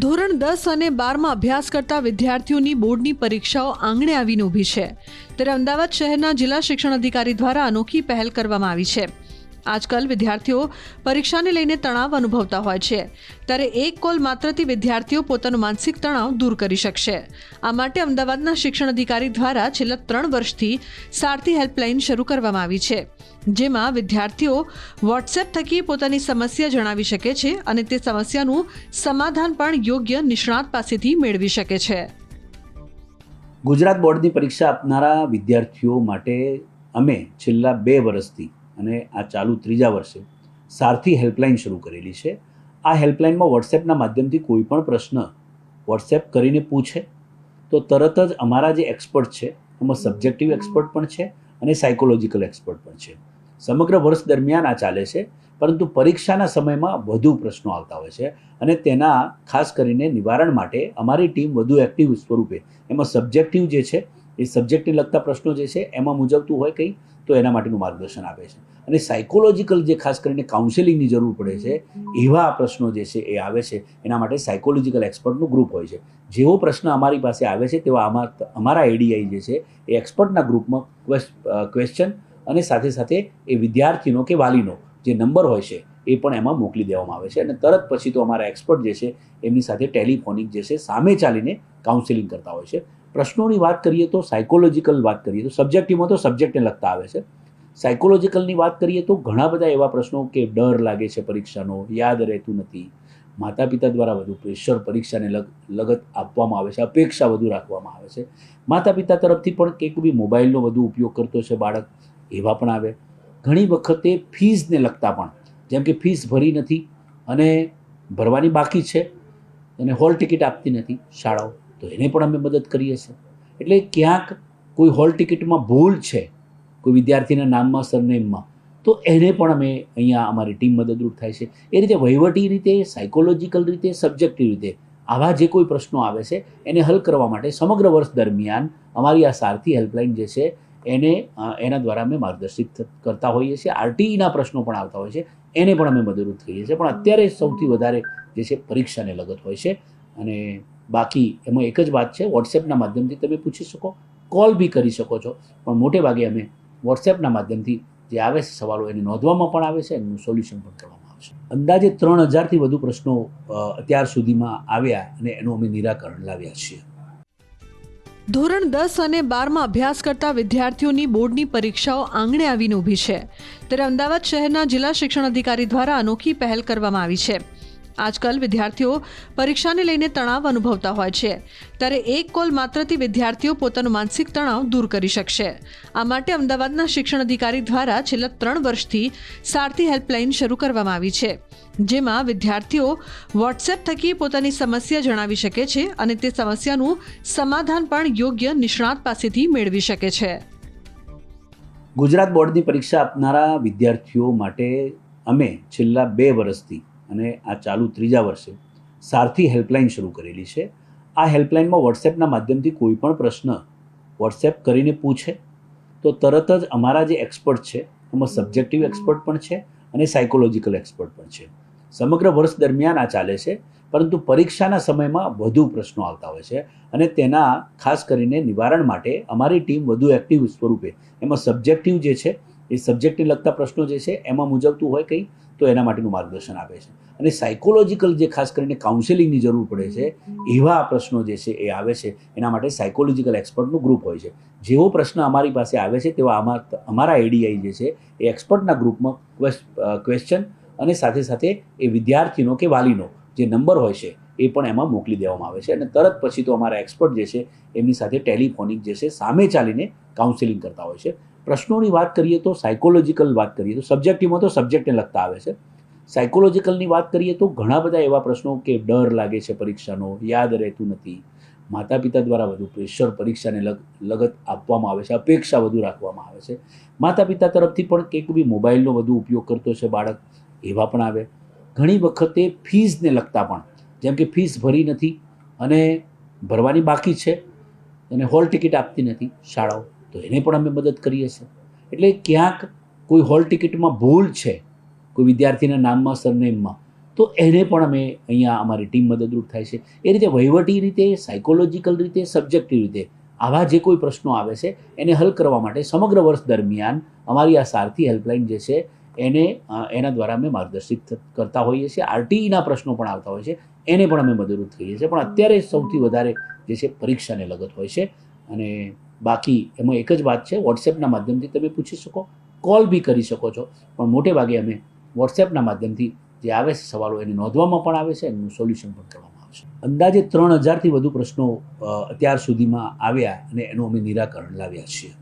ધોરણ 10 અને 12માં અભ્યાસ કરતા વિદ્યાર્થીઓની બોર્ડની પરીક્ષાઓ આંગણે આવીને ઊભી છે ત્યારે અમદાવાદ શહેરના જિલ્લા શિક્ષણ અધિકારી દ્વારા અનોખી પહેલ કરવામાં આવી છે। આજકાલ વિદ્યાર્થીઓ પરીક્ષાને લઈને તણાવ અનુભવતા હોય છે ત્યારે એક કોલ માત્રથી વિદ્યાર્થીઓ પોતાનું માનસિક તણાવ દૂર કરી શકશે। આ માટે અમદાવાદના શિક્ષણ અધિકારી દ્વારા છેલ્લા 3 વર્ષથી સારથી હેલ્પલાઇન શરૂ કરવામાં આવી છે, જેમાં વિદ્યાર્થીઓ વોટ્સએપ થકી પોતાની સમસ્યા જણાવી શકે છે અને તે સમસ્યાનું સમાધાન પણ યોગ્ય નિષ્ણાત પાસેથી મેળવી શકે છે। ગુજરાત બોર્ડની પરીક્ષા આપનારા વિદ્યાર્થીઓ માટે અમે છેલ્લા 2 વર્ષથી અને આ ચાલુ 3જા વર્ષે સારથી હેલ્પલાઇન શરૂ કરેલી છે। આ હેલ્પલાઇનમાં વોટ્સએપના માધ્યમથી કોઈ પણ પ્રશ્ન વોટ્સએપ કરીને પૂછે તો તરત જ અમારા જે એક્સપર્ટ છે એમાં સબ્જેક્ટિવ એક્સપર્ટ પણ છે અને સાયકોલોજીકલ એક્સપર્ટ પણ છે। સમગ્ર વર્ષ દરમિયાન આ ચાલે છે, પરંતુ પરીક્ષાના સમયમાં વધુ પ્રશ્નો આવતા હોય છે અને તેના ખાસ કરીને નિવારણ માટે અમારી ટીમ વધુ એક્ટિવ સ્વરૂપે એમાં સબ્જેક્ટિવ જે છે એ સબ્જેક્ટને લગતા પ્રશ્નો જે છે એમાં મૂંઝવતું હોય કંઈ તો એના માટેનું માર્ગદર્શન આપે છે અને સાયકોલોજીકલ જે ખાસ કરીને કાઉન્સેલિંગની જરૂર પડે છે એવા પ્રશ્નો જે છે એ આવે છે એના માટે સાયકોલોજીકલ એક્સપર્ટનું ગ્રુપ હોય છે। જેવો પ્રશ્ન અમારી પાસે આવે છે તેવા અમારા એડીઆઈ જે છે એ એક્સપર્ટના ગ્રુપમાં ક્વેશ્ચન અને સાથે સાથે એ વિદ્યાર્થીનો કે વાલીનો જે નંબર હોય છે એ પણ એમાં મોકલી દેવામાં આવે છે અને તરત પછી તો અમારા એક્સપર્ટ જે છે એમની સાથે ટેલિફોનિક જે છે સામે ચાલીને કાઉન્સેલિંગ કરતા હોય છે। પ્રશ્નોની વાત કરીએ તો સાયકોલોજીકલ વાત કરીએ તો સબ્જેક્ટિવમાં તો સબ્જેક્ટને લગતા આવે છે। સાયકોલોજીકલની વાત કરીએ તો ઘણા બધા એવા પ્રશ્નો કે ડર લાગે છે પરીક્ષાનો, યાદ રહેતું નથી, માતા પિતા દ્વારા વધુ પ્રેશર પરીક્ષાને લગત આપવામાં આવે છે, અપેક્ષા વધુ રાખવામાં આવે છે, માતા પિતા તરફથી પણ કંઈક બી મોબાઈલનો વધુ ઉપયોગ કરતો છે બાળક, એવા પણ આવે। ઘણી વખતે ફીઝને લગતા પણ, જેમ કે ફીસ ભરી નથી અને ભરવાની બાકી છે અને હોલ ટિકિટ આપતી નથી શાળાઓ, તો એને પણ અમે મદદ કરીએ છીએ। એટલે ક્યાંક કોઈ હોલ ટિકિટમાં ભૂલ છે કોઈ વિદ્યાર્થીના નામમાં, સરનેમમાં, તો એને પણ અમે અહીંયા અમારી ટીમ મદદરૂપ થાય છે। એ રીતે વહીવટી રીતે, સાયકોલોજીકલ રીતે, સબ્જેક્ટિવ રીતે આવા જે કોઈ પ્રશ્નો આવે છે એને હલ કરવા માટે સમગ્ર વર્ષ દરમિયાન અમારી આ સારથી હેલ્પલાઇન જે છે એના દ્વારા અમે માર્ગદર્શિત કરતા હોઈએ છીએ। આરટીઈના પ્રશ્નો પણ આવતા હોય છે એને પણ અમે મદદરૂપ થઈએ છીએ, પણ અત્યારે સૌથી વધારે જે છે પરીક્ષાને લગત હોય છે અને બાકી એમાં એક જ વાત છે, વોટ્સએપના માધ્યમથી તમે પૂછી શકો, કોલ બી કરી શકો છો, પણ મોટે ભાગે અમે વોટ્સએપના માધ્યમથી જે આવે છે સવાલો એને નોંધવામાં પણ આવે છે, એનું સોલ્યુશન પણ કરવામાં આવે છે। અંદાજે 3000થી વધુ પ્રશ્નો અત્યાર સુધીમાં આવ્યા અને એનું અમે નિરાકરણ લાવ્યા છીએ। ધોરણ 10 અને 12માં અભ્યાસ કરતા વિદ્યાર્થીઓની બોર્ડની પરીક્ષાઓ આંગણે આવીને ઊભી છે ત્યારે અમદાવાદ શહેરના જિલ્લા શિક્ષણ અધિકારી દ્વારા અનોખી પહેલ કરવામાં આવી છે। આજકાલ વિદ્યાર્થીઓ પરીક્ષાને લઈને તણાવ અનુભવતા હોય છે ત્યારે એક કોલ માત્રથી વિદ્યાર્થીઓ પોતાનું માનસિક તણાવ દૂર કરી શકશે। આ માટે અમદાવાદના શિક્ષણ અધિકારી દ્વારા છેલ્લા 3 વર્ષથી સારથી હેલ્પલાઇન શરૂ કરવામાં આવી છે, જેમાં વિદ્યાર્થીઓ વોટ્સએપ થકી પોતાની સમસ્યા જણાવી શકે છે અને તે સમસ્યાનું સમાધાન પણ યોગ્ય નિષ્ણાત પાસેથી મેળવી શકે છે। ગુજરાત બોર્ડની પરીક્ષા આપનારા વિદ્યાર્થીઓ માટે અમે છેલ્લા 2 વર્ષથી અને આ ચાલુ 3જા વર્ષે સારથી હેલ્પલાઇન શરૂ કરેલી છે। આ હેલ્પલાઇનમાં વોટ્સએપના માધ્યમથી કોઈ પણ પ્રશ્ન વોટ્સએપ કરીને પૂછે તો તરત જ અમારા જે એક્સપર્ટ છે એમાં સબ્જેક્ટિવ એક્સપર્ટ પણ છે અને સાયકોલોજીકલ એક્સપર્ટ પણ છે। સમગ્ર વર્ષ દરમિયાન આ ચાલે છે, પરંતુ પરીક્ષાના સમયમાં વધુ પ્રશ્નો આવતા હોય છે અને તેના ખાસ કરીને નિવારણ માટે અમારી ટીમ વધુ એક્ટિવ સ્વરૂપે એમાં સબ્જેક્ટિવ જે છે એ સબ્જેક્ટને લગતા પ્રશ્નો જે છે એમાં મૂંઝવતું હોય કંઈ તો એના માટેનું માર્ગદર્શન આપે છે અને સાયકોલોજીકલ જે ખાસ કરીને કાઉન્સેલિંગની જરૂર પડે છે એવા પ્રશ્નો જે છે એ આવે છે એના માટે સાયકોલોજીકલ એક્સપર્ટનું ગ્રુપ હોય છે। જેવો પ્રશ્ન અમારી પાસે આવે છે તેવા અમારા એડીઆઈ જે છે એ એક્સપર્ટના ગ્રુપમાં ક્વેશ્ચન અને સાથે સાથે એ વિદ્યાર્થીનો કે વાલીનો જે નંબર હોય છે એ પણ એમાં મોકલી દેવામાં આવે છે અને તરત પછી તો અમારા એક્સપર્ટ જે છે એમની સાથે ટેલિફોનિક જે છે સામે ચાલીને કાઉન્સેલિંગ કરતા હોય છે। પ્રશ્નોની વાત કરીએ તો સાયકોલોજીકલ વાત કરીએ તો સબ્જેક્ટિવમાં તો સબ્જેક્ટને લગતા આવે છે। સાયકોલોજીકલની વાત કરીએ તો ઘણા બધા એવા પ્રશ્નો કે ડર લાગે છે પરીક્ષાનો, યાદ રહેતું નથી, માતા પિતા દ્વારા વધુ પ્રેશર પરીક્ષાને લગત આપવામાં આવે છે, અપેક્ષા વધુ રાખવામાં આવે છે, માતા પિતા તરફથી પણ કંઈક બી મોબાઈલનો વધુ ઉપયોગ કરતો છે બાળક, એવા પણ આવે। ઘણી વખતે ફીઝને લગતા પણ, જેમ કે ફીસ ભરી નથી અને ભરવાની બાકી છે અને હોલ ટિકિટ આપતી નથી શાળાઓ, તો એને પણ અમે મદદ કરીએ છીએ। એટલે ક્યાંક કોઈ હોલ ટિકિટમાં ભૂલ છે કોઈ વિદ્યાર્થીના નામમાં, સરનેમમાં, તો એને પણ અમે અહીંયા અમારી ટીમ મદદરૂપ થાય છે. એ રીતે વહીવટી રીતે, સાયકોલોજીકલ રીતે, સબ્જેક્ટિવ રીતે આવા જે કોઈ પ્રશ્નો આવે છે એને હલ કરવા માટે સમગ્ર વર્ષ દરમિયાન અમારી આ સારથી હેલ્પલાઇન જે છે એના દ્વારા અમે માર્ગદર્શિત કરતા હોઈએ છીએ. આરટીઈના પ્રશ્નો પણ આવતા હોય છે, એને પણ અમે મદદરૂપ થઈએ છીએ. પણ અત્યારે સૌથી વધારે જે છે પરીક્ષાને લગત હોય છે. અને બાકી એમાં એક જ વાત છે, વોટ્સએપના માધ્યમથી તમે પૂછી શકો, કોલ બી કરી શકો છો, પણ મોટે ભાગે અમે વોટ્સએપના માધ્યમથી જે આવે છે સવાલો એને નોંધવામાં પણ આવે છે, એનું સોલ્યુશન પણ કરવામાં આવે છે. અંદાજે 3000થી વધુ પ્રશ્નો અત્યાર સુધીમાં આવ્યા અને એનું અમે નિરાકરણ લાવ્યા છીએ.